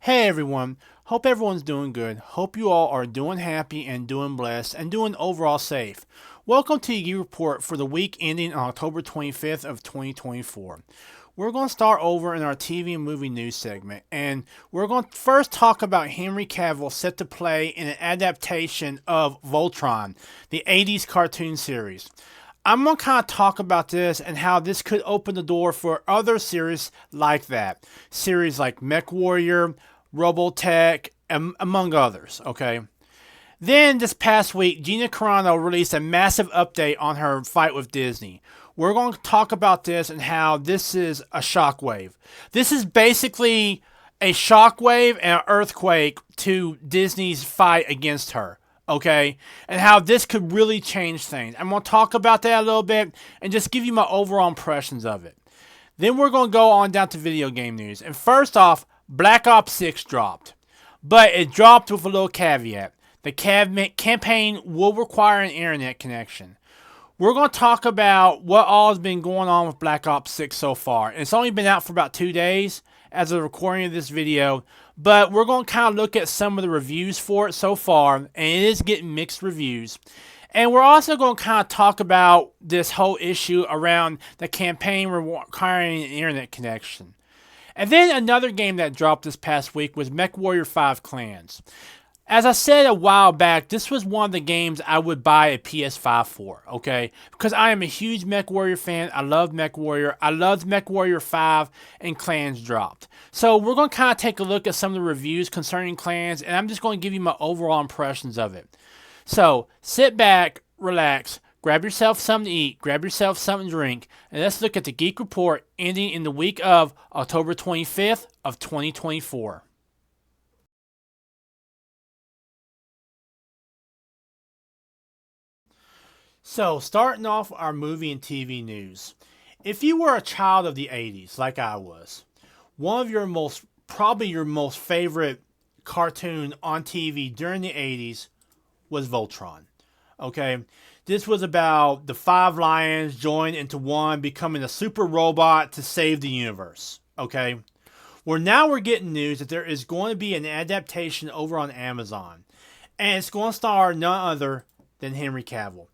Hey everyone, hope everyone's doing good. Hope you all are doing happy and doing blessed and doing overall safe. Welcome to the Geek Report for the week ending on October 25th of 2024. We're going to start over in our TV and movie news segment, and we're going to first talk about Henry Cavill set to play in an adaptation of Voltron, the 80s cartoon series. I'm going to kind of talk about this and how this could open the door for other series like that. Series like Mech Warrior, Robotech, among others, okay? Then this past week, Gina Carano released a massive update on her fight with Disney. We're going to talk about this and how this is a shockwave. This is basically a shockwave and an earthquake to Disney's fight against her. Okay, and how this could really change things. I'm going to talk about that a little bit and just give you my overall impressions of it. Then we're going to go on down to video game news. And first off, Black Ops 6 dropped. But it dropped with a little caveat. The campaign will require an internet connection. We're going to talk about what all has been going on with Black Ops 6 so far. And it's only been out for about 2 days as of the recording of this video. But we're going to kind of look at some of the reviews for it so far, and it is getting mixed reviews. And we're also going to kind of talk about this whole issue around the campaign requiring an internet connection. And then another game that dropped this past week was Mech Warrior 5 Clans. As I said a while back, this was one of the games I would buy a PS5 for, okay? Because I am a huge Mech Warrior fan. I love Mech Warrior. I loved Mech Warrior 5 and Clans dropped. So we're going to kind of take a look at some of the reviews concerning Clans, and I'm just going to give you my overall impressions of it. So sit back, relax, grab yourself something to eat, grab yourself something to drink, and let's look at the Geek Report ending in the week of October 25th of 2024. So, starting off our movie and TV news. If you were a child of the 80s, like I was, one of probably your most favorite cartoon on TV during the 80s was Voltron. Okay? This was about the 5 lions joined into one, becoming a super robot to save the universe. Okay? Well, now we're getting news that there is going to be an adaptation over on Amazon. And it's going to star none other than Henry Cavill.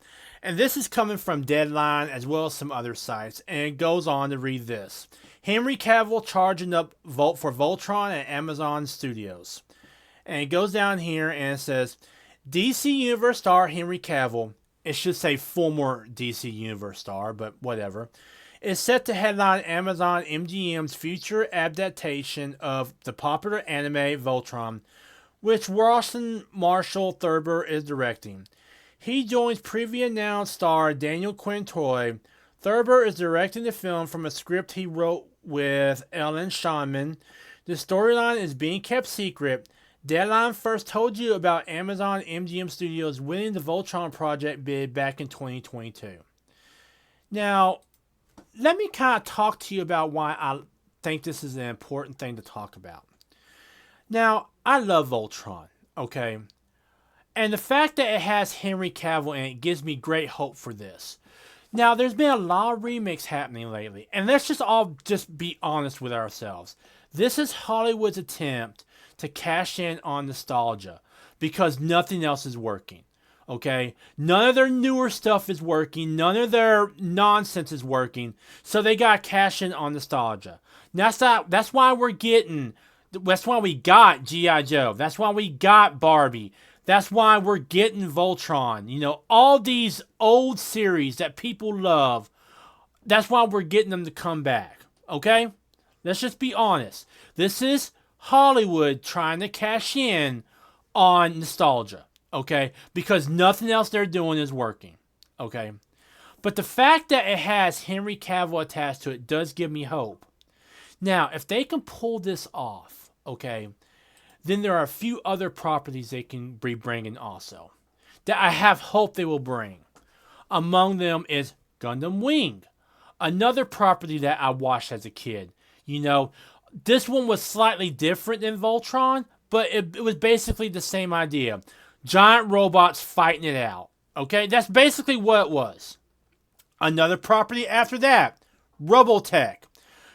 And this is coming from Deadline as well as some other sites. And it goes on to read this. Henry Cavill charging up for Voltron at Amazon Studios. And it goes down here and it says, DC Universe star Henry Cavill, it should say former DC Universe star, but whatever, is set to headline Amazon MGM's future adaptation of the popular anime Voltron, which Rawson Marshall Thurber is directing. He joins previously announced star Daniel Quintoy. Thurber is directing the film from a script he wrote with Ellen Scheinman. The storyline is being kept secret. Deadline first told you about Amazon MGM Studios winning the Voltron project bid back in 2022. Now, let me kind of talk to you about why I think this is an important thing to talk about. Now, I love Voltron, okay? And the fact that it has Henry Cavill in it gives me great hope for this. Now, there's been a lot of remakes happening lately. And let's just be honest with ourselves. This is Hollywood's attempt to cash in on nostalgia. Because nothing else is working. Okay? None of their newer stuff is working. None of their nonsense is working. So they got to cash in on nostalgia. That's why we got G.I. Joe. That's why we got Barbie. That's why we're getting Voltron. You know, all these old series that people love, that's why we're getting them to come back. Okay? Let's just be honest. This is Hollywood trying to cash in on nostalgia. Okay? Because nothing else they're doing is working. Okay? But the fact that it has Henry Cavill attached to it does give me hope. Now, if they can pull this off, okay, then there are a few other properties they can be bringing also that I have hope they will bring. Among them is Gundam Wing, another property that I watched as a kid. You know, this one was slightly different than Voltron, but it was basically the same idea. Giant robots fighting it out. Okay, that's basically what it was. Another property after that, Robotech.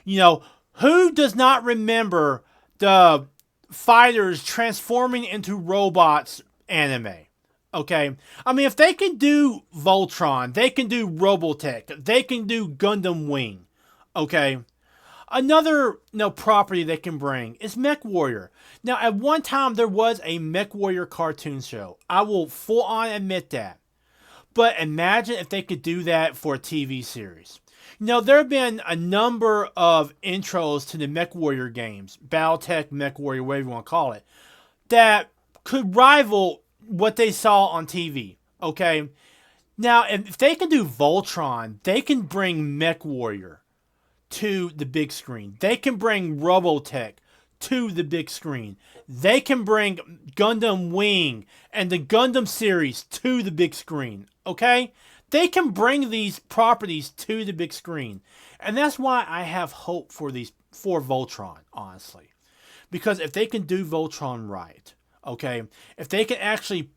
You know, who does not remember the fighters transforming into robots anime. Okay? I mean, if they can do Voltron, they can do Robotech, they can do Gundam Wing. Okay? Another property they can bring is Mech Warrior. Now, at one time, there was a Mech Warrior cartoon show. I will full on admit that. But imagine if they could do that for a TV series. There have been a number of intros to the Mech Warrior games, Battletech, Mech Warrior, whatever you want to call it, that could rival what they saw on TV. Okay? Now, if they can do Voltron, they can bring Mech Warrior to the big screen. They can bring Robotech to the big screen. They can bring Gundam Wing and the Gundam series to the big screen. Okay? They can bring these properties to the big screen. And that's why I have hope for Voltron, honestly. Because if they can do Voltron right, okay, if they can actually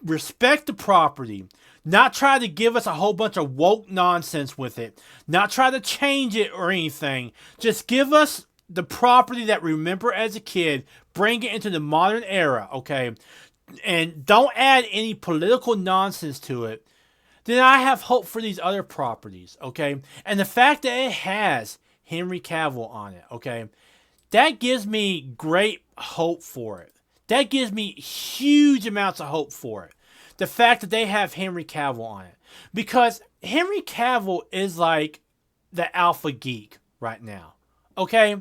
respect the property, not try to give us a whole bunch of woke nonsense with it, not try to change it or anything, just give us the property that we remember as a kid, bring it into the modern era, okay, and don't add any political nonsense to it, then I have hope for these other properties, okay? And the fact that it has Henry Cavill on it, okay, that gives me great hope for it. That gives me huge amounts of hope for it. The fact that they have Henry Cavill on it. Because Henry Cavill is like the alpha geek right now, okay?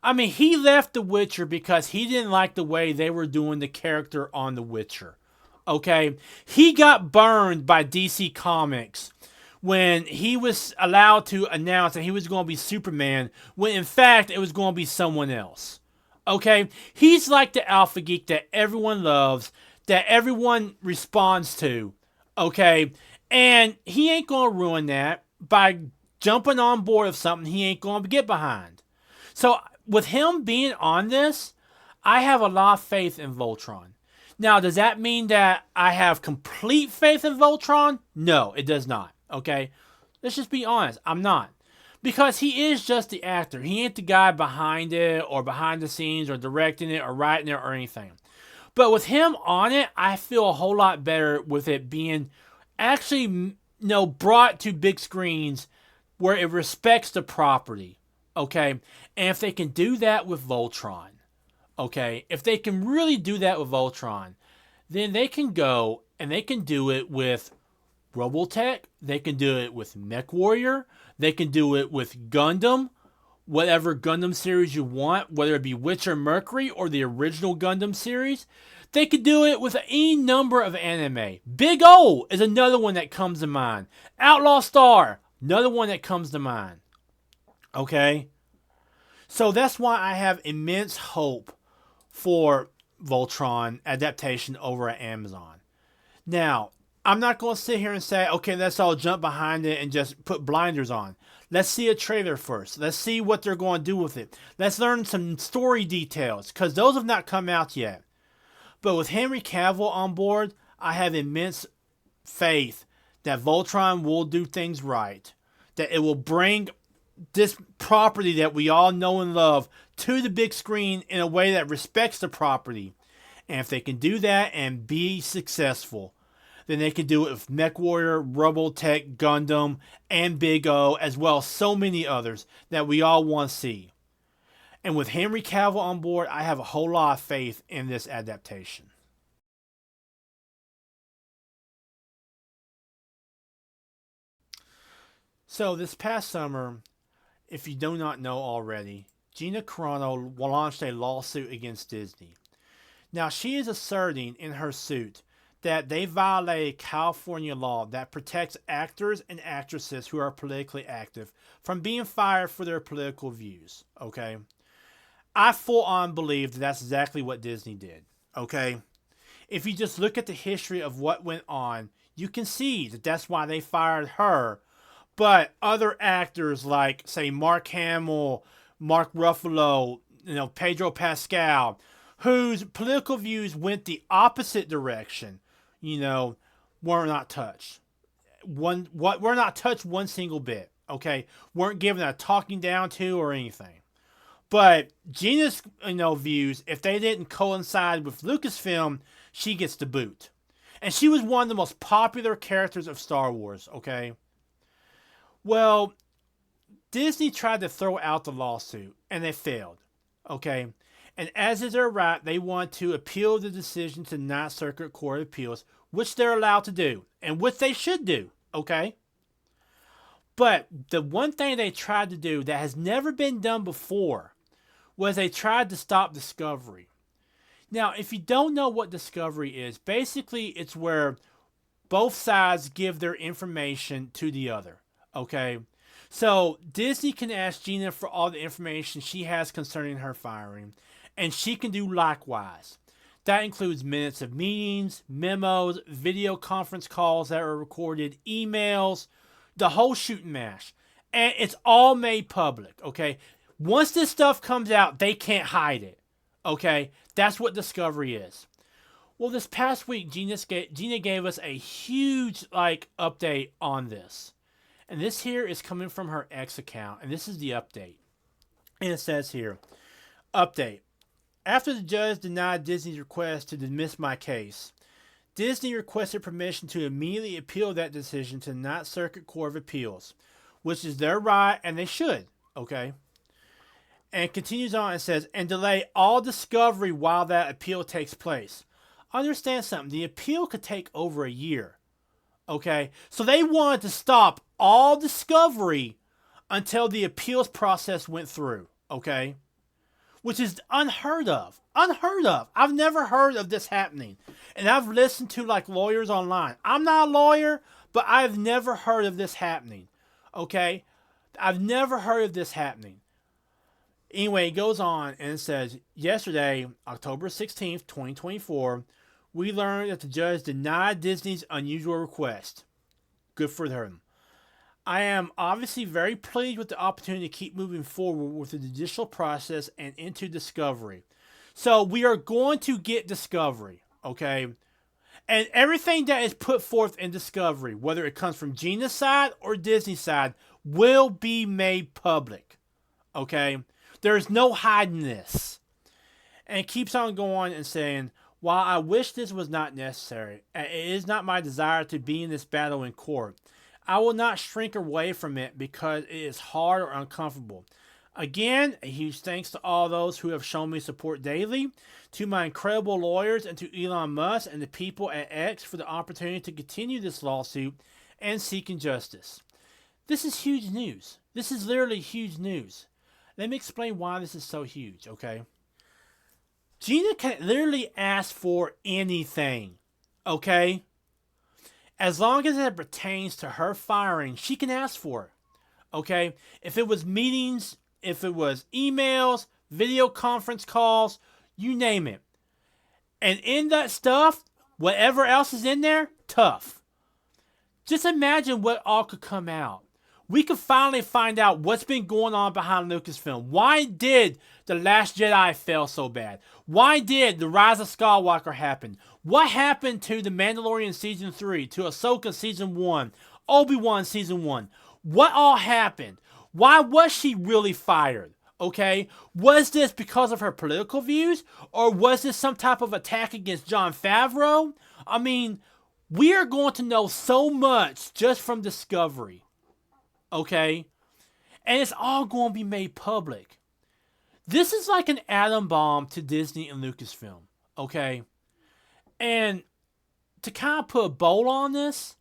I mean, he left The Witcher because he didn't like the way they were doing the character on The Witcher. Okay? He got burned by DC Comics when he was allowed to announce that he was going to be Superman when in fact it was going to be someone else. Okay? He's like the alpha geek that everyone loves, that everyone responds to. Okay? And he ain't going to ruin that by jumping on board of something he ain't going to get behind. So, with him being on this, I have a lot of faith in Voltron. Now, does that mean that I have complete faith in Voltron? No, it does not. Okay? Let's just be honest. I'm not. Because he is just the actor. He ain't the guy behind it or behind the scenes or directing it or writing it or anything. But with him on it, I feel a whole lot better with it being actually, brought to big screens where it respects the property. Okay? And if they can do that with Voltron, okay, if they can really do that with Voltron, then they can go and they can do it with Robotech, they can do it with Mech Warrior, they can do it with Gundam, whatever Gundam series you want, whether it be Witcher Mercury or the original Gundam series. They could do it with any number of anime. Big O is another one that comes to mind. Outlaw Star, another one that comes to mind. Okay? So that's why I have immense hope for Voltron adaptation over at Amazon. Now, I'm not going to sit here and say, okay, let's all jump behind it and just put blinders on. Let's see a trailer first. Let's see what they're going to do with it. Let's learn some story details, because those have not come out yet. But with Henry Cavill on board, I have immense faith that Voltron will do things right. That it will bring this property that we all know and love to the big screen in a way that respects the property. And if they can do that and be successful, then they can do it with Mech Warrior, Robotech, Gundam, and Big O, as well as so many others that we all want to see. And with Henry Cavill on board, I have a whole lot of faith in this adaptation. So this past summer, if you do not know already, Gina Carano launched a lawsuit against Disney. Now, she is asserting in her suit that they violated California law that protects actors and actresses who are politically active from being fired for their political views. Okay? I full on believe that that's exactly what Disney did. Okay? If you just look at the history of what went on, you can see that that's why they fired her. But other actors like, say, Mark Hamill, Mark Ruffalo, Pedro Pascal, whose political views went the opposite direction, were not touched. Were not touched one single bit. Okay, weren't given a talking down to or anything. But Gina's views, if they didn't coincide with Lucasfilm, she gets the boot. And she was one of the most popular characters of Star Wars, okay? Well, Disney tried to throw out the lawsuit, and they failed, okay? And as is their right, they want to appeal the decision to Ninth Circuit Court of Appeals, which they're allowed to do, and which they should do, okay? But the one thing they tried to do that has never been done before was they tried to stop Discovery. Now, if you don't know what Discovery is, basically it's where both sides give their information to the other, okay? So Disney can ask Gina for all the information she has concerning her firing, and she can do likewise. That includes minutes of meetings, memos, video conference calls that are recorded, emails, the whole shooting match. And it's all made public, okay? Once this stuff comes out, they can't hide it, okay? That's what Discovery is. Well, this past week, Gina gave us a huge update on this. And this here is coming from her X account, and this is the update. And it says here, update. After the judge denied Disney's request to dismiss my case, Disney requested permission to immediately appeal that decision to the Ninth Circuit Court of Appeals, which is their right, and they should, okay? And continues on and says, and delay all Discovery while that appeal takes place. Understand something, the appeal could take over a year, okay? So they wanted to stop all Discovery until the appeals process went through, okay? Which is unheard of. Unheard of. I've never heard of this happening. And I've listened to lawyers online. I'm not a lawyer, but I've never heard of this happening, okay? I've never heard of this happening. Anyway, it goes on and it says, yesterday, October 16th, 2024, we learned that the judge denied Disney's unusual request. Good for them. I am obviously very pleased with the opportunity to keep moving forward with the judicial process and into Discovery. So we are going to get Discovery, okay? And everything that is put forth in Discovery, whether it comes from Gina's side or Disney's side, will be made public, okay? There is no hiding this. And it keeps on going and saying, while I wish this was not necessary, it is not my desire to be in this battle in court. I will not shrink away from it because it is hard or uncomfortable. Again, a huge thanks to all those who have shown me support daily, to my incredible lawyers, and to Elon Musk and the people at X for the opportunity to continue this lawsuit and seeking justice. This is huge news. This is literally huge news. Let me explain why this is so huge, okay? Gina can literally ask for anything, okay? As long as it pertains to her firing, she can ask for it, okay? If it was meetings, if it was emails, video conference calls, you name it. And in that stuff, whatever else is in there, tough. Just imagine what all could come out. We could finally find out what's been going on behind Lucasfilm. Why did The Last Jedi fail so bad? Why did The Rise of Skywalker happen? What happened to The Mandalorian Season 3, to Ahsoka Season 1, Obi-Wan Season 1? What all happened? Why was she really fired? Okay? Was this because of her political views? Or was this some type of attack against Jon Favreau? I mean, we are going to know so much just from Discovery. Okay? And it's all going to be made public. This is like an atom bomb to Disney and Lucasfilm. Okay? And to kind of put a bow on this,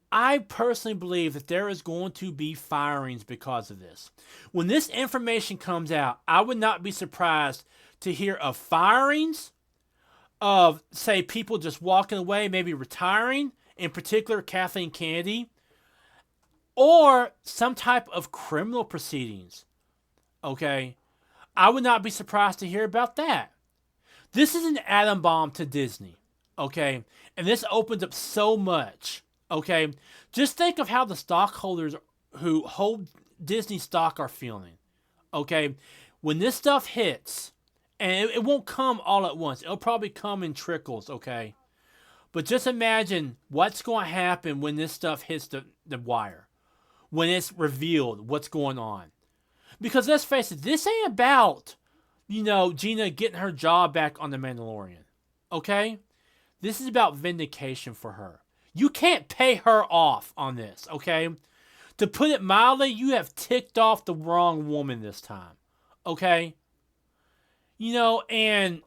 I personally believe that there is going to be firings because of this. When this information comes out, I would not be surprised to hear of firings, of, say, people just walking away, maybe retiring, in particular Kathleen Kennedy, or some type of criminal proceedings, okay? I would not be surprised to hear about that. This is an atom bomb to Disney, okay? And this opens up so much, okay? Just think of how the stockholders who hold Disney stock are feeling, okay? When this stuff hits, and it won't come all at once. It'll probably come in trickles, okay? But just imagine what's going to happen when this stuff hits the wire. When it's revealed what's going on. Because let's face it, this ain't about, Gina getting her job back on The Mandalorian. Okay? This is about vindication for her. You can't pay her off on this, okay? To put it mildly, you have ticked off the wrong woman this time. Okay? And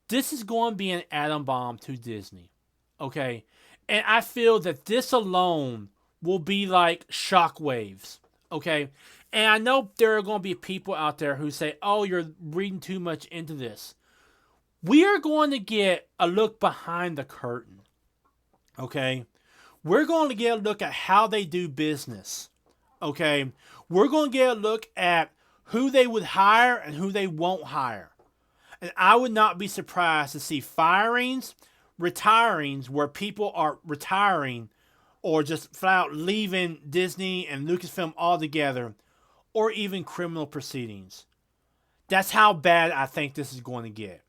this is going to be an atom bomb to Disney. Okay? And I feel that this alone will be like shockwaves. Okay? And I know there are going to be people out there who say, oh, you're reading too much into this. We are going to get a look behind the curtain. Okay? We're going to get a look at how they do business. Okay? We're going to get a look at who they would hire and who they won't hire. And I would not be surprised to see firings, retirings, where people are retiring or just flat out leaving Disney and Lucasfilm altogether, or even criminal proceedings. That's how bad I think this is going to get.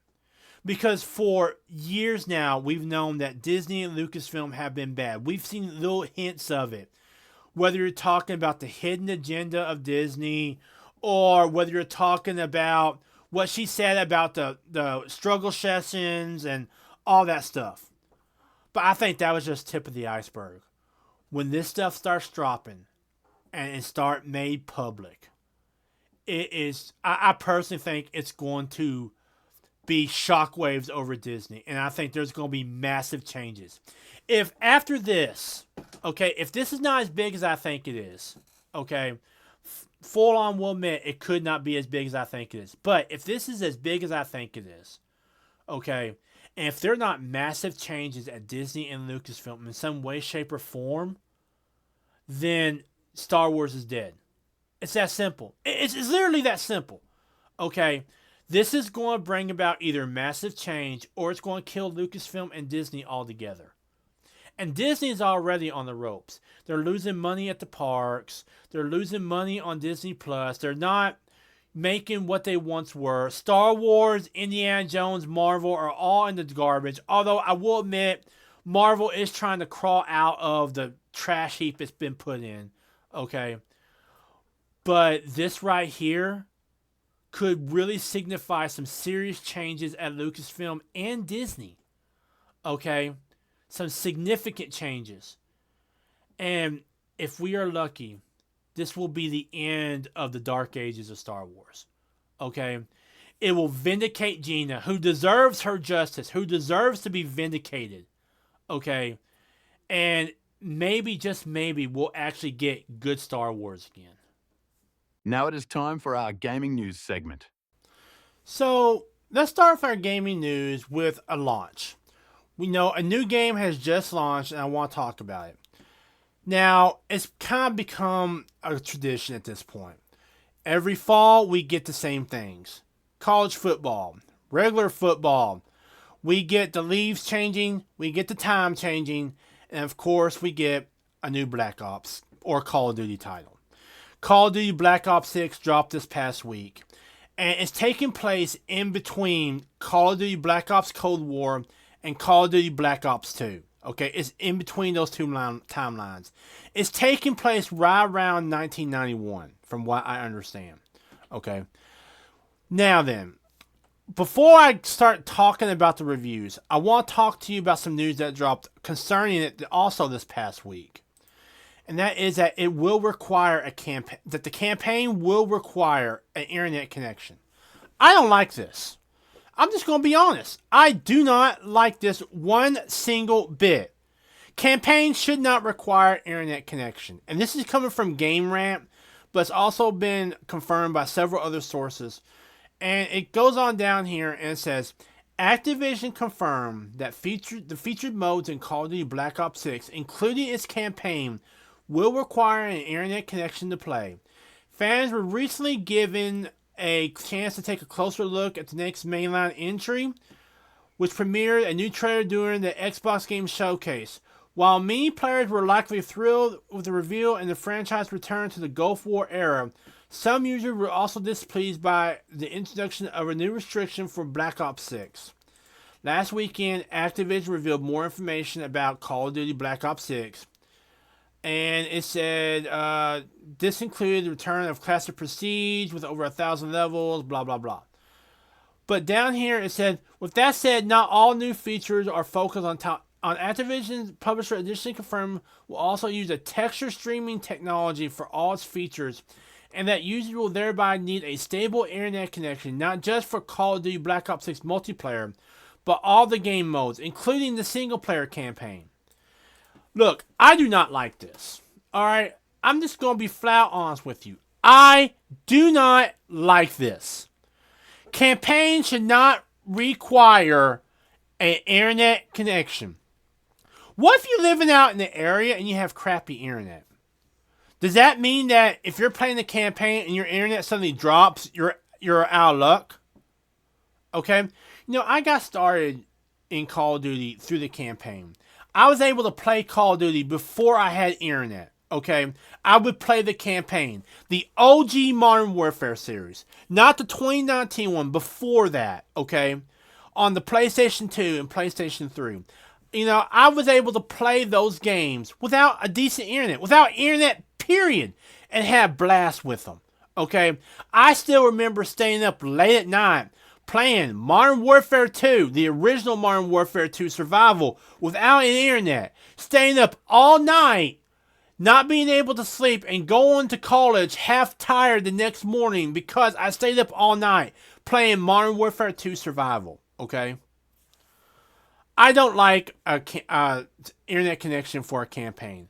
Because for years now, we've known that Disney and Lucasfilm have been bad. We've seen little hints of it. Whether you're talking about the hidden agenda of Disney, or whether you're talking about what she said about the struggle sessions and all that stuff. But I think that was just tip of the iceberg. When this stuff starts dropping and start made public, it is, I personally think it's going to be shockwaves over Disney. And I think there's going to be massive changes. If after this, okay, if this is not as big as I think it is, okay, full on will admit it could not be as big as I think it is. But if this is as big as I think it is, okay, and if there are not massive changes at Disney and Lucasfilm in some way, shape, or form, then Star Wars is dead. It's that simple. It's literally that simple. Okay? This is going to bring about either massive change or it's going to kill Lucasfilm and Disney altogether. And Disney is already on the ropes. They're losing money at the parks. They're losing money on Disney Plus. They're not making what they once were. Star Wars, Indiana Jones, Marvel are all in the garbage. Although I will admit, Marvel is trying to crawl out of the trash heap it's been put in. Okay? But this right here could really signify some serious changes at Lucasfilm and Disney. Okay? Some significant changes. And if we are lucky, this will be the end of the dark ages of Star Wars. Okay? It will vindicate Gina, who deserves her justice, who deserves to be vindicated. Okay? And maybe, just maybe, we'll actually get good Star Wars again. Now it is time for our gaming news segment. So, let's start with our gaming news with a launch. We know a new game has just launched, and I want to talk about it. Now, it's kind of become a tradition at this point. Every fall, we get the same things. College football, regular football. We get the leaves changing, we get the time changing, and of course, we get a new Black Ops or Call of Duty title. Call of Duty Black Ops 6 dropped this past week, and it's taking place in between Call of Duty Black Ops Cold War and Call of Duty Black Ops 2. Okay, it's in between those two timelines. It's taking place right around 1991, from what I understand. Okay. Now then, before I start talking about the reviews, I want to talk to you about some news that dropped concerning it also this past week. And that is that it will require a campaign, that the campaign will require an internet connection. I don't like this. I'm just going to be honest. I do not like this one single bit. Campaigns should not require internet connection. And this is coming from Game Rant, but it's also been confirmed by several other sources. And it goes on down here and it says, Activision confirmed that the featured modes in Call of Duty Black Ops 6, including its campaign, will require an internet connection to play. Fans were recently given a chance to take a closer look at the next mainline entry, which premiered a new trailer during the Xbox Game Showcase. While many players were likely thrilled with the reveal and the franchise return to the Gulf War era, some users were also displeased by the introduction of a new restriction for Black Ops 6. Last weekend, Activision revealed more information about Call of Duty Black Ops 6. And it said this included the return of Classic Prestige with over 1,000 levels, blah, blah, blah. But down here it said, with that said, not all new features are focused on Activision's publisher additionally confirmed will also use a texture streaming technology for all its features, and that users will thereby need a stable internet connection, not just for Call of Duty Black Ops 6 multiplayer, but all the game modes, including the single player campaign. Look, I do not like this. Alright? I'm just going to be flat honest with you. I do not like this. Campaigns should not require an internet connection. What if you're living out in the area and you have crappy internet? Does that mean that if you're playing the campaign and your internet suddenly drops, you're out of luck? Okay? I got started in Call of Duty through the campaign. I was able to play Call of Duty before I had internet. Okay, I would play the campaign, the OG Modern Warfare series, not the 2019 one, before that, okay, on the PlayStation 2 and PlayStation 3. I was able to play those games without a decent internet, without internet, period, and have blast with them, okay? I still remember staying up late at night playing Modern Warfare 2, the original Modern Warfare 2 Survival, without an internet, staying up all night, not being able to sleep, and going to college half tired the next morning because I stayed up all night playing Modern Warfare 2 Survival, okay? I don't like a internet connection for a campaign.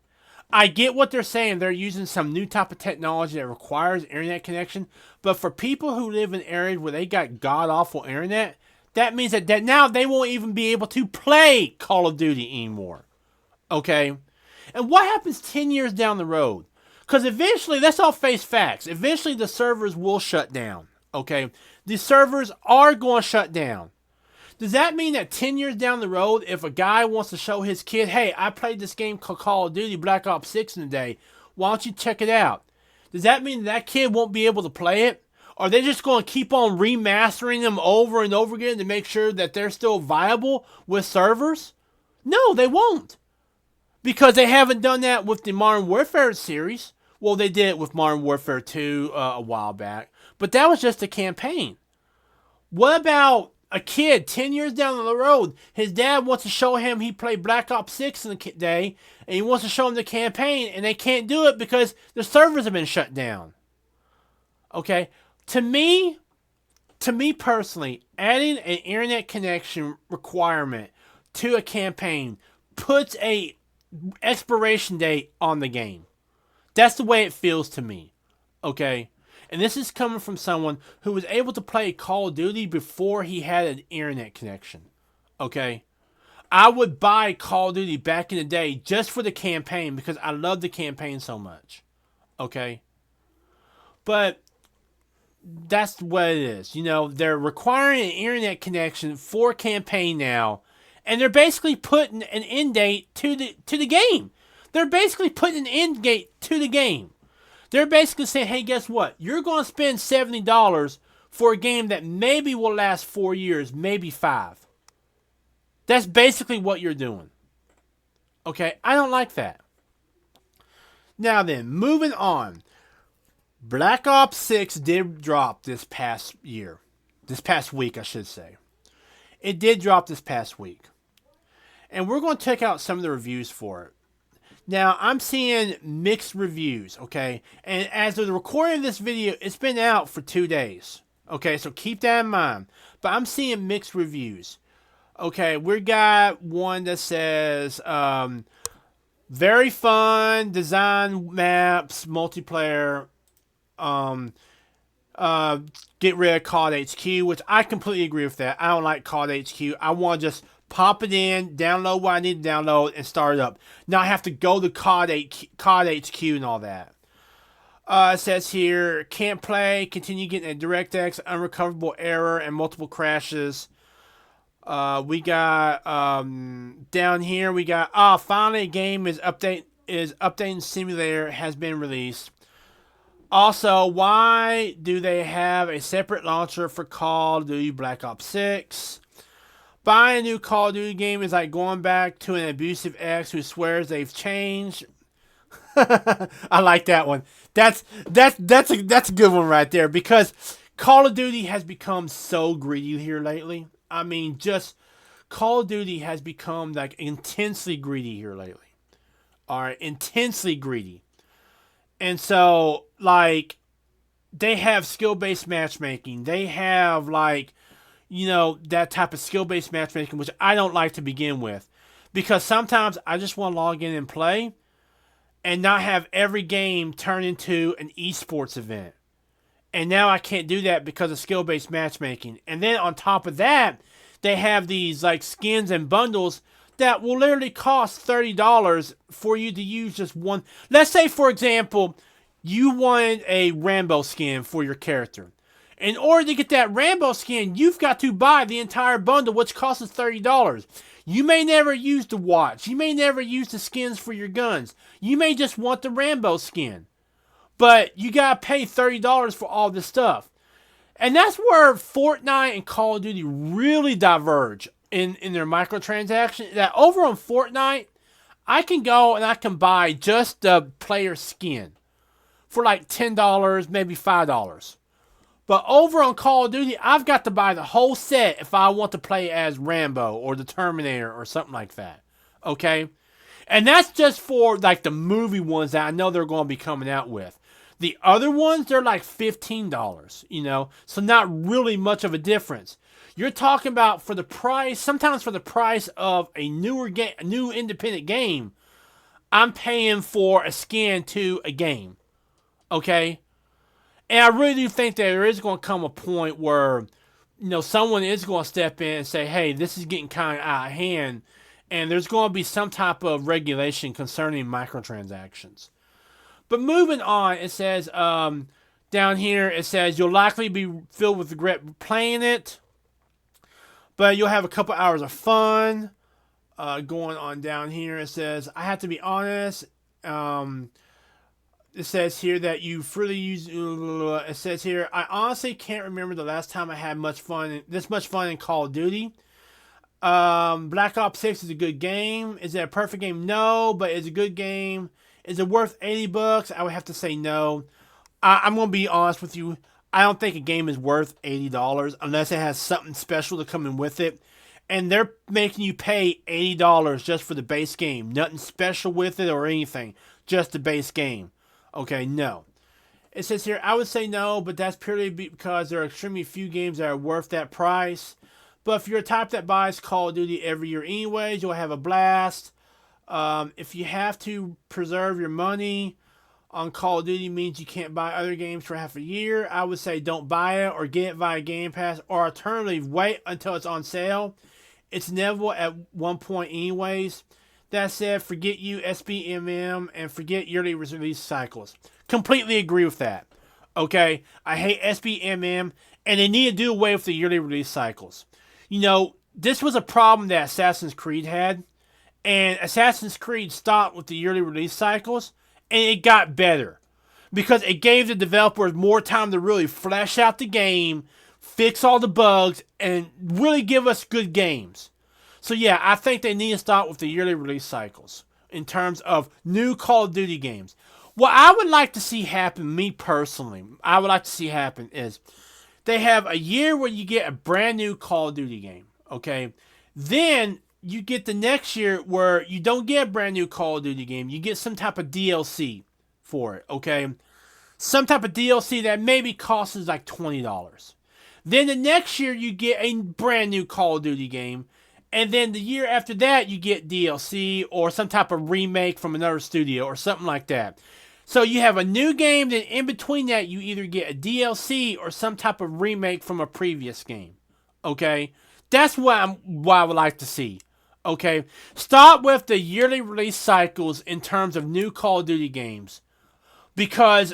I get what they're saying. They're using some new type of technology that requires internet connection. But for people who live in areas where they got god-awful internet, that means that now they won't even be able to play Call of Duty anymore, okay? And what happens 10 years down the road? Because eventually, let's all face facts. Eventually, the servers will shut down. Okay? The servers are going to shut down. Does that mean that 10 years down the road, if a guy wants to show his kid, hey, I played this game called Call of Duty Black Ops 6 in a day, why don't you check it out? Does that mean that kid won't be able to play it? Are they just going to keep on remastering them over and over again to make sure that they're still viable with servers? No, they won't. Because they haven't done that with the Modern Warfare series. Well, they did it with Modern Warfare 2 a while back. But that was just a campaign. What about a kid 10 years down the road? His dad wants to show him he played Black Ops 6 in the day. And he wants to show him the campaign. And they can't do it because the servers have been shut down. Okay? To me personally, adding an internet connection requirement to a campaign puts a expiration date on the game. That's the way it feels to me. Okay? And this is coming from someone who was able to play Call of Duty before he had an internet connection. Okay? I would buy Call of Duty back in the day just for the campaign because I love the campaign so much. Okay? But that's what it is. They're requiring an internet connection for campaign now. And they're basically putting an end date to the game. They're basically putting an end date to the game. They're basically saying, hey, guess what? You're going to spend $70 for a game that maybe will last 4 years, maybe 5. That's basically what you're doing. Okay? I don't like that. Now then, moving on. Black Ops 6 did drop this past year. This past week, I should say. It did drop this past week. And we're going to check out some of the reviews for it. Now, I'm seeing mixed reviews, okay? And as of the recording of this video, it's been out for 2 days. Okay, so keep that in mind. But I'm seeing mixed reviews. Okay, we got one that says, very fun, design maps, multiplayer, get rid of COD HQ, which I completely agree with that. I don't like COD HQ. I want to just pop it in, download what I need to download, and start it up. Now I have to go to COD HQ and all that. It says here, can't play, continue getting a DirectX, unrecoverable error, and multiple crashes. We got, down here, we got, finally a game is updating simulator has been released. Also, why do they have a separate launcher for Call of Duty Black Ops 6? Buying a new Call of Duty game is like going back to an abusive ex who swears they've changed. I like that one. That's a good one right there because Call of Duty has become so greedy here lately. I mean, just Call of Duty has become like intensely greedy here lately. All right, intensely greedy. And so like they have skill-based matchmaking. They have like that type of skill-based matchmaking which I don't like to begin with because sometimes I just want to log in and play and not have every game turn into an esports event. And now I can't do that because of skill-based matchmaking. And then on top of that, they have these like skins and bundles that will literally cost $30 for you to use just one. Let's say, for example, you wanted a Rambo skin for your character. In order to get that Rambo skin, you've got to buy the entire bundle, which costs $30. You may never use the watch. You may never use the skins for your guns. You may just want the Rambo skin. But you gotta pay $30 for all this stuff. And that's where Fortnite and Call of Duty really diverge in their microtransactions. That over on Fortnite, I can go and I can buy just the player skin for like $10, maybe $5. But over on Call of Duty, I've got to buy the whole set if I want to play as Rambo or the Terminator or something like that. Okay? And that's just for like the movie ones that I know they're going to be coming out with. The other ones, they're like $15, so not really much of a difference. You're talking about for the price, sometimes for the price of a new independent game, I'm paying for a skin to a game. Okay? And I really do think that there is going to come a point where, someone is going to step in and say, hey, this is getting kind of out of hand. And there's going to be some type of regulation concerning microtransactions. But moving on, it says, down here, it says, you'll likely be filled with regret playing it. But you'll have a couple hours of fun. Going on down here, it says, I have to be honest. It says here that you freely use. It says here, I honestly can't remember the last time I had this much fun in Call of Duty. Black Ops 6 is a good game. Is it a perfect game? No, but it's a good game. Is it worth $80? I would have to say no. I'm going to be honest with you. I don't think a game is worth $80 unless it has something special to come in with it. And they're making you pay $80 just for the base game. Nothing special with it or anything. Just the base game. Okay, no. It says here, I would say no, but that's purely because there are extremely few games that are worth that price. But if you're a type that buys Call of Duty every year anyways, you'll have a blast. If you have to preserve your money on Call of Duty means you can't buy other games for half a year, I would say don't buy it or get it via Game Pass, or alternatively, wait until it's on sale. It's inevitable at one point anyways. That said, forget SBMM and forget yearly release cycles. Completely agree with that. Okay? I hate SBMM, and they need to do away with the yearly release cycles. This was a problem that Assassin's Creed had, and Assassin's Creed stopped with the yearly release cycles, and it got better because it gave the developers more time to really flesh out the game, fix all the bugs, and really give us good games. So yeah, I think they need to start with the yearly release cycles in terms of new Call of Duty games. What I would like to see happen, me personally, is they have a year where you get a brand new Call of Duty game, okay? Then you get the next year where you don't get a brand new Call of Duty game. You get some type of DLC for it, okay? Some type of DLC that maybe costs like $20. Then the next year you get a brand new Call of Duty game. And then the year after that you get DLC or some type of remake from another studio or something like that. So you have a new game, then in between that you either get a DLC or some type of remake from a previous game. Okay? That's what I would like to see. Okay? Start with the yearly release cycles in terms of new Call of Duty games. Because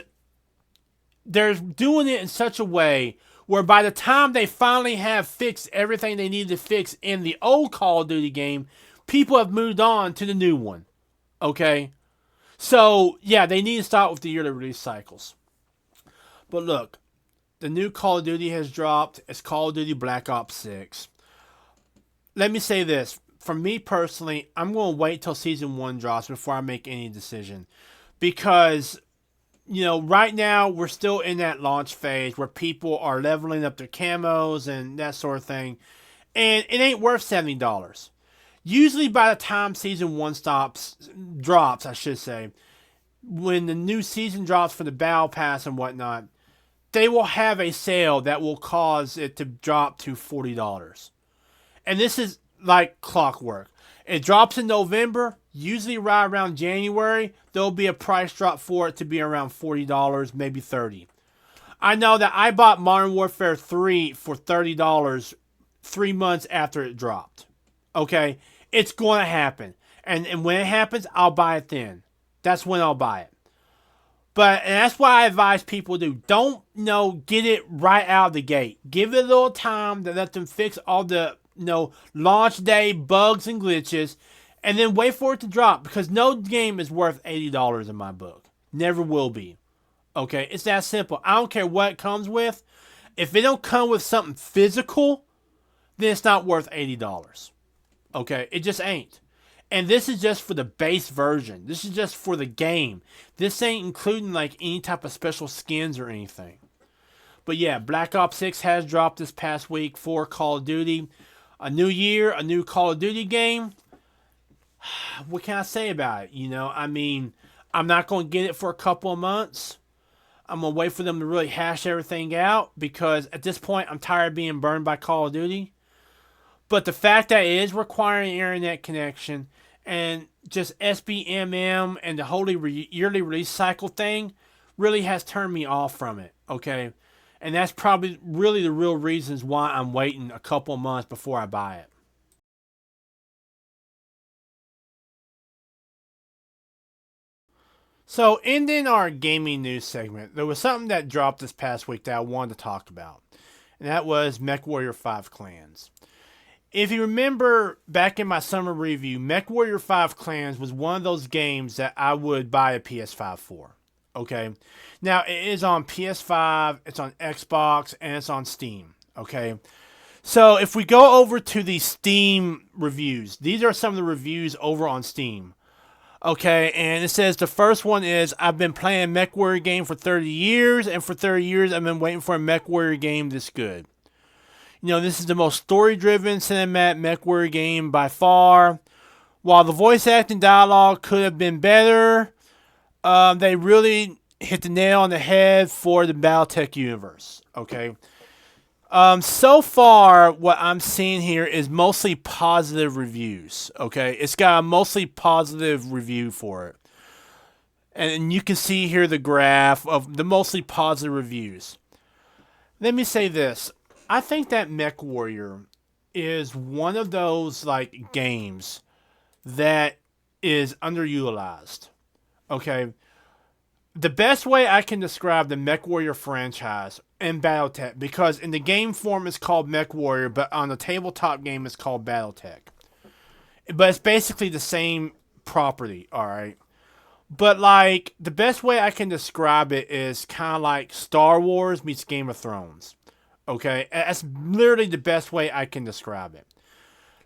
they're doing it in such a way where by the time they finally have fixed everything they need to fix in the old Call of Duty game, people have moved on to the new one. Okay? So, yeah, they need to start with the yearly release cycles. But look, the new Call of Duty has dropped. It's Call of Duty Black Ops 6. Let me say this. For me personally, I'm going to wait till Season 1 drops before I make any decision. because right now we're still in that launch phase where people are leveling up their camos and that sort of thing, and it ain't worth $70. Usually, by the time season one drops, I should say, when the new season drops for the battle pass and whatnot, they will have a sale that will cause it to drop to $40. And this is like clockwork. It drops in November, usually right around January. There'll be a price drop for it to be around $40, maybe $30. I know that I bought Modern Warfare 3 for $30 3 months after it dropped. Okay? It's going to happen. And when it happens, I'll buy it then. That's when I'll buy it. And that's what I advise people to do. Don't, get it right out of the gate. Give it a little time to let them fix all the, launch day bugs and glitches, and then wait for it to drop, because no game is worth $80 in my book. Never will be. Okay? It's that simple. I don't care what it comes with. If it don't come with something physical, then it's not worth $80. Okay? It just ain't. And this is just for the base version. This is just for the game. This ain't including like any type of special skins or anything. But yeah, Black Ops 6 has dropped this past week for Call of Duty. A new year, a new Call of Duty game. What can I say about it? I'm not going to get it for a couple of months. I'm going to wait for them to really hash everything out, because at this point I'm tired of being burned by Call of Duty. But the fact that it is requiring an internet connection and just SBMM and the whole yearly release cycle thing really has turned me off from it, okay? And that's probably really the real reasons why I'm waiting a couple months before I buy it. So, ending our gaming news segment, there was something that dropped this past week that I wanted to talk about, and that was MechWarrior 5 Clans. If you remember back in my summer review, MechWarrior 5 Clans was one of those games that I would buy a PS5 for. Okay? Now, it is on PS5, it's on Xbox, and it's on Steam. Okay? So, if we go over to the Steam reviews, these are some of the reviews over on Steam. Okay, and it says the first one is, I've been playing MechWarrior game for 30 years, and for 30 years I've been waiting for a MechWarrior game this good. This is the most story-driven cinematic MechWarrior game by far. While the voice acting dialogue could have been better, they really hit the nail on the head for the BattleTech universe. Okay. So far, what I'm seeing here is mostly positive reviews. Okay, it's got a mostly positive review for it, and you can see here the graph of the mostly positive reviews. Let me say this. I think that MechWarrior is one of those like games that is underutilized. Okay, the best way I can describe the MechWarrior franchise and BattleTech, because in the game form it's called MechWarrior, but on the tabletop game it's called BattleTech. But it's basically the same property, all right. But like the best way I can describe it is kind of like Star Wars meets Game of Thrones. Okay, that's literally the best way I can describe it.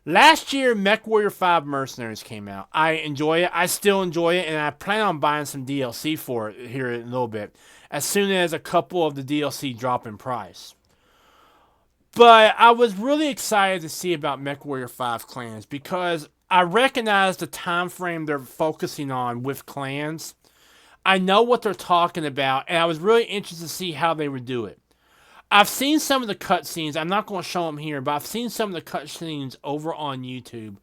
Last year, MechWarrior 5 Mercenaries came out. I enjoy it. I still enjoy it, and I plan on buying some DLC for it here in a little bit, as soon as a couple of the DLC drop in price. But I was really excited to see about MechWarrior 5 Clans, because I recognize the time frame they're focusing on with clans. I know what they're talking about, and I was really interested to see how they would do it. I've seen some of the cutscenes. I'm not going to show them here, but I've seen some of the cutscenes over on YouTube.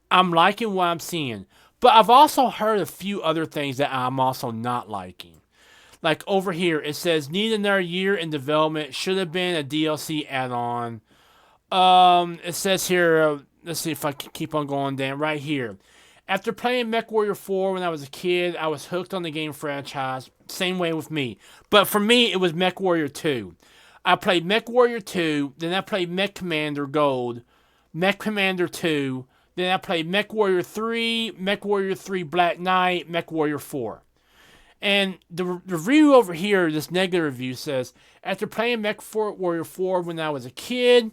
I'm liking what I'm seeing. But I've also heard a few other things that I'm also not liking. Like over here, it says, need another year in development. Should have been a DLC add-on. It says here, let's see if I can keep on going down. Right here. After playing MechWarrior 4 when I was a kid, I was hooked on the game franchise. Same way with me. But for me, it was MechWarrior 2. I played MechWarrior 2, then I played Mech Commander Gold, Mech Commander 2, then I played MechWarrior 3, MechWarrior 3 Black Knight, MechWarrior 4. And the review over here, this negative review says, after playing MechWarrior 4 when I was a kid,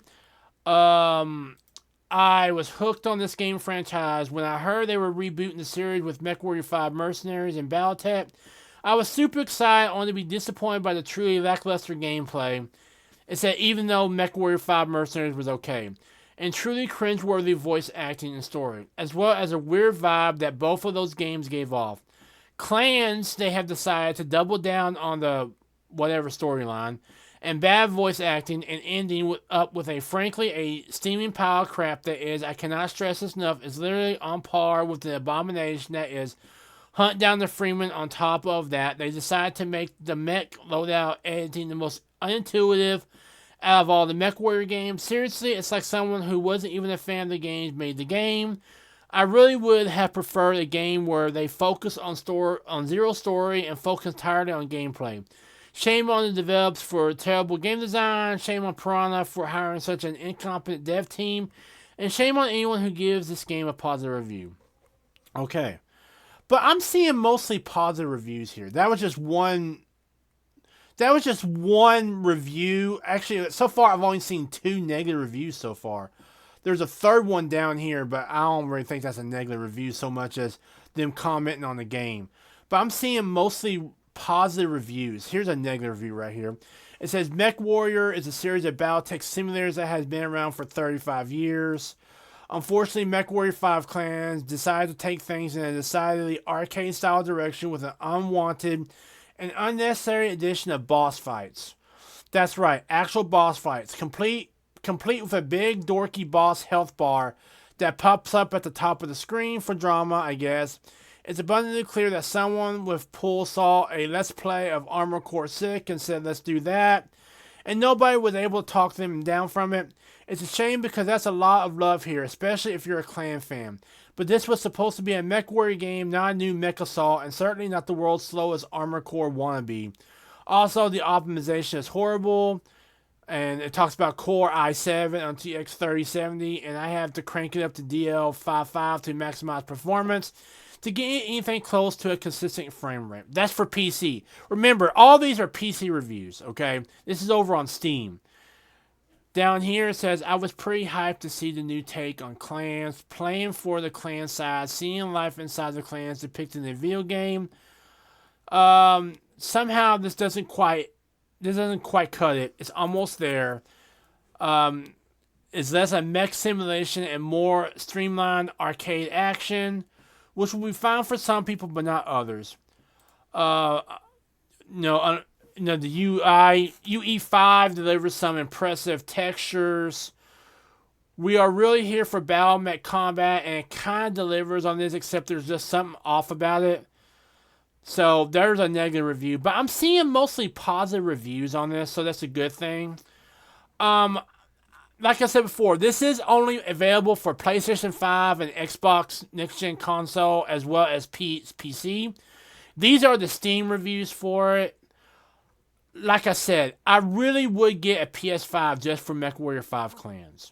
I was hooked on this game franchise. When I heard they were rebooting the series with MechWarrior 5 Mercenaries and Battletech, I was super excited only to be disappointed by the truly lackluster gameplay. It said even though MechWarrior 5 Mercenaries was okay, and truly cringeworthy voice acting and story, as well as a weird vibe that both of those games gave off. Clans, they have decided to double down on the whatever storyline, and bad voice acting and ending up with a frankly a steaming pile of crap that is, I cannot stress this enough, is literally on par with the abomination that is Hunt Down the Freeman. On top of that, they decided to make the mech loadout editing the most unintuitive out of all the MechWarrior games. Seriously, it's like someone who wasn't even a fan of the games made the game. I really would have preferred a game where they focus on zero story and focus entirely on gameplay. Shame on the developers for terrible game design. Shame on Piranha for hiring such an incompetent dev team. And shame on anyone who gives this game a positive review. Okay. But I'm seeing mostly positive reviews here. That was just one review. Actually, so far I've only seen 2 negative reviews so far. There's a third one down here, but I don't really think that's a negative review so much as them commenting on the game. But I'm seeing mostly positive reviews. Here's a negative review right here. It says MechWarrior is a series of Battletech simulators that has been around for 35 years. Unfortunately, MechWarrior 5 Clans decided to take things in a decidedly arcade-style direction with an unwanted and unnecessary addition of boss fights. That's right, actual boss fights, complete with a big dorky boss health bar that pops up at the top of the screen for drama, I guess. It's abundantly clear that someone with pull saw a Let's Play of Armored Core 6 and said, let's do that. And nobody was able to talk them down from it. It's a shame because that's a lot of love here, especially if you're a Clan fan. But this was supposed to be a MechWarrior game, not a new Mech Assault, and certainly not the world's slowest Armored Core wannabe. Also, the optimization is horrible. And it talks about Core i7 on TX 3070, and I have to crank it up to DL55 to maximize performance to get anything close to a consistent frame rate. That's for PC. Remember, all these are PC reviews, okay? This is over on Steam. Down here it says, I was pretty hyped to see the new take on clans, playing for the clan side, seeing life inside the clans depicted in the video game. Somehow this doesn't quite cut it. It's almost there. It's less a mech simulation and more streamlined arcade action, which will be fine for some people but not others. The UE5 delivers some impressive textures. We are really here for battle mech combat, and it kind of delivers on this, except there's just something off about it. So there's a negative review, but I'm seeing mostly positive reviews on this, so that's a good thing. Like I said before, this is only available for PlayStation 5 and Xbox Next Gen console, as well as PC. These are the Steam reviews for it. Like I said, I really would get a PS5 just for MechWarrior 5 Clans.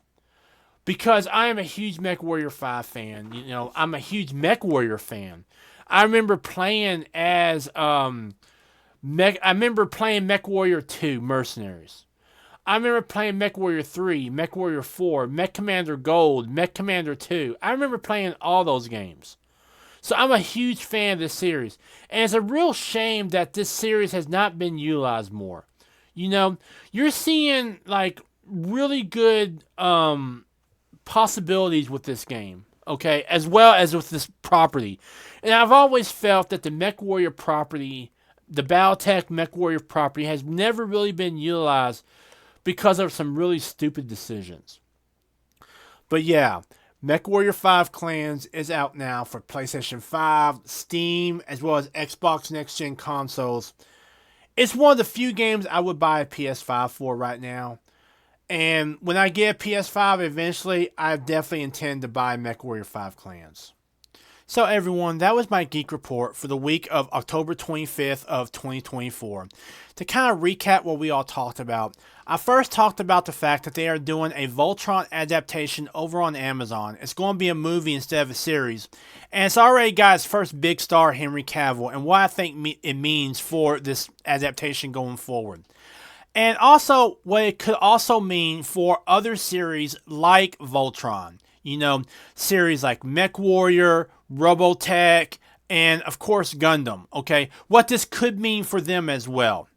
Because I am a huge MechWarrior 5 fan. I'm a huge MechWarrior fan. I remember playing as MechWarrior 2 Mercenaries. I remember playing MechWarrior 3, MechWarrior 4, Mech Commander Gold, Mech Commander 2. I remember playing all those games. So I'm a huge fan of this series. And it's a real shame that this series has not been utilized more. You're seeing like really good possibilities with this game. Okay, as well as with this property. And I've always felt that the MechWarrior property, the Battletech MechWarrior property, has never really been utilized because of some really stupid decisions. But yeah, MechWarrior 5 Clans is out now for PlayStation 5, Steam, as well as Xbox Next Gen consoles. It's one of the few games I would buy a PS5 for right now. And when I get a PS5 eventually, I definitely intend to buy MechWarrior 5 Clans. So everyone, that was my Geek Report for the week of October 25th of 2024. To kind of recap what we all talked about, I first talked about the fact that they are doing a Voltron adaptation over on Amazon. It's going to be a movie instead of a series. And it's already got its first big star, Henry Cavill, and what I think it means for this adaptation going forward. And also, what it could also mean for other series like Voltron. You know, series like Mech Warrior, Robotech, and of course Gundam. Okay, what this could mean for them as well.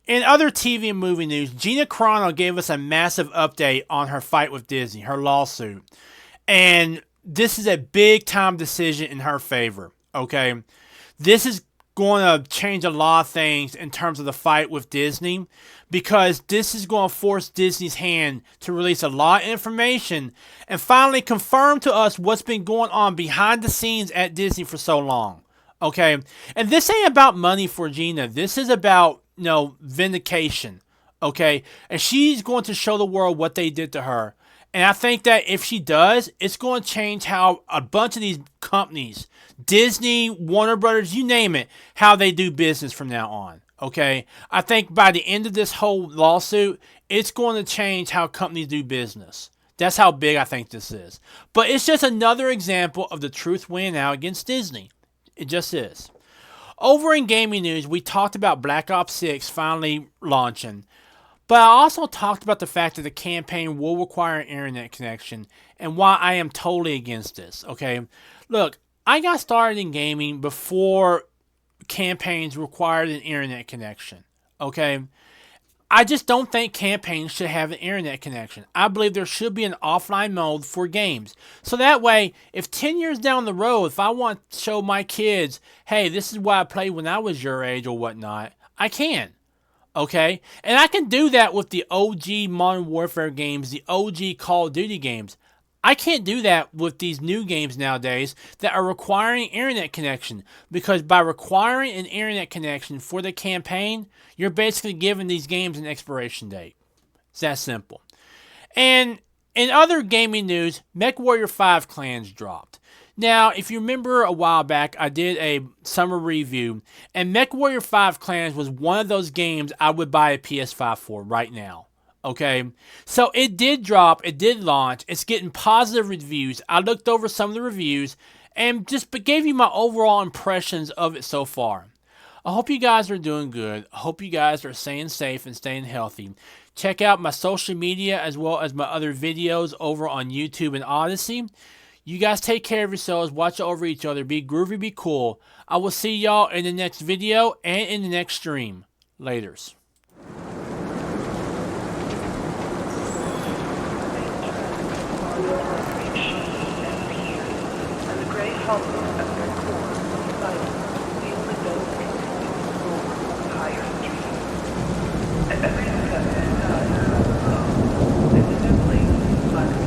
In other TV and movie news, Gina Carano gave us a massive update on her fight with Disney, her lawsuit. And this is a big time decision in her favor, okay? This is going to change a lot of things in terms of the fight with Disney because this is going to force Disney's hand to release a lot of information and finally confirm to us what's been going on behind the scenes at Disney for so long, okay? And this ain't about money for Gina. This is about vindication, okay? And she's going to show the world what they did to her. And I think that if she does, it's going to change how a bunch of these companies, Disney, Warner Brothers, you name it, how they do business from now on, okay? I think by the end of this whole lawsuit, it's going to change how companies do business. That's how big I think this is. But it's just another example of the truth winning out against Disney. It just is. Over in gaming news, we talked about Black Ops 6 finally launching, but I also talked about the fact that the campaign will require an internet connection and why I am totally against this, okay? Look, I got started in gaming before campaigns required an internet connection, okay? I just don't think campaigns should have an internet connection. I believe there should be an offline mode for games. So that way, if 10 years down the road, if I want to show my kids, hey, this is what I played when I was your age or whatnot, I can. Okay? And I can do that with the OG Modern Warfare games, the OG Call of Duty games. I can't do that with these new games nowadays that are requiring internet connection, because by requiring an internet connection for the campaign, you're basically giving these games an expiration date. It's that simple. And in other gaming news, MechWarrior 5 Clans dropped. Now, if you remember a while back, I did a summer review, and MechWarrior 5 Clans was one of those games I would buy a PS5 for right now. Okay, so it did drop, it did launch, it's getting positive reviews. I looked over some of the reviews and just gave you my overall impressions of it so far. I hope you guys are doing good. I hope you guys are staying safe and staying healthy. Check out my social media as well as my other videos over on YouTube and Odyssey. You guys take care of yourselves, watch over each other, be groovy, be cool. I will see y'all in the next video and in the next stream. Laters. And the grey hollow at their core, silent, feel the dome over higher streets. And every step that dies, it's simply like a